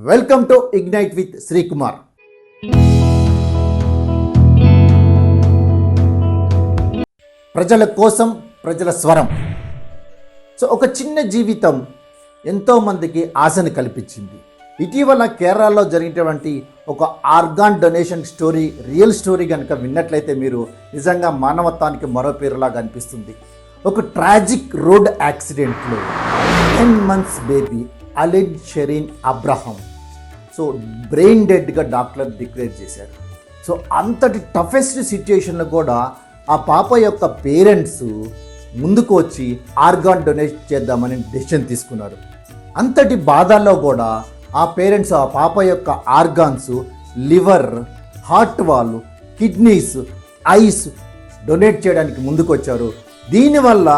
Welcome to ignite with Srikumar. ప్రజల కోసం ప్రజల స్వరం. ఒక చిన్న జీవితం ఎంతోమందికి ఆశను కల్పించింది. ఇటీవల కేరళలో జరిగినటువంటి ఒక organ donation story, real story కనుక విన్నట్లయితే మీరు నిజంగా మానవత్వానికి మరో పేరులాగా అనిపిస్తుంది. ఒక ట్రాజిక్ రోడ్ యాక్సిడెంట్లో 10 months baby Alid Shereen Abraham brain డెడ్గా డాక్టర్ డిక్లేర్ చేశారు. అంతటి టఫెస్ట్ సిచ్యుయేషన్లో కూడా ఆ పాప యొక్క పేరెంట్స్ ముందుకు వచ్చి ఆర్గాన్ డొనేట్ చేద్దామని డెసిషన్ తీసుకున్నారు. అంతటి బాధల్లో కూడా ఆ పేరెంట్స్ ఆ పాప యొక్క organs, liver, heart wall, kidneys, ice donate చేయడానికి ముందుకు వచ్చారు. దీనివల్ల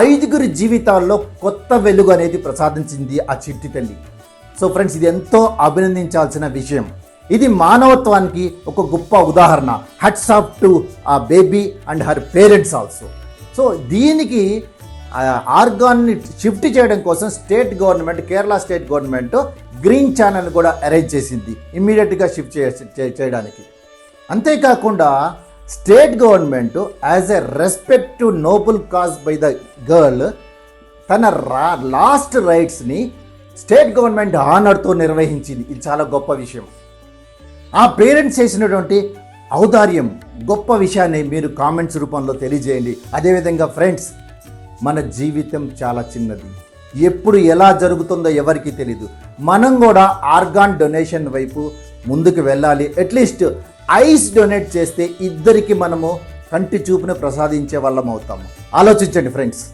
5 జీవితాల్లో కొత్త వెలుగు అనేది ప్రసాదించింది ఆ చిట్టి తల్లి. ఫ్రెండ్స్, ఇది ఎంతో అభినందించాల్సిన విషయం. ఇది మానవత్వానికి ఒక గొప్ప ఉదాహరణ. హ్యాట్స్ ఆఫ్ టు ఆ baby and her parents also. దీనికి ఆర్గాన్ని షిఫ్ట్ చేయడం కోసం state government, Kerala state government green channel కూడా అరేంజ్ చేసింది ఇమ్మీడియట్గా షిఫ్ట్ చేయడానికి. అంతేకాకుండా state government as a respect to noble cause by the girl తన లాస్ట్ రైట్స్ని స్టేట్ గవర్నమెంట్ ఆనర్తో నిర్వహించింది. ఇది చాలా గొప్ప విషయం. ఆ పేరెంట్స్ చేసినటువంటి ఔదార్యం, గొప్ప విషయాన్ని మీరు కామెంట్స్ రూపంలో తెలియజేయండి. అదేవిధంగా ఫ్రెండ్స్, మన జీవితం చాలా చిన్నది. ఎప్పుడు ఎలా జరుగుతుందో ఎవరికి తెలీదు. మనం కూడా ఆర్గాన్ డొనేషన్ వైపు ముందుకు వెళ్ళాలి. అట్లీస్ట్ ఐస్ డొనేట్ చేస్తే 2 మనము కంటి చూపును ప్రసాదించే వాళ్ళం అవుతాము. ఆలోచించండి ఫ్రెండ్స్.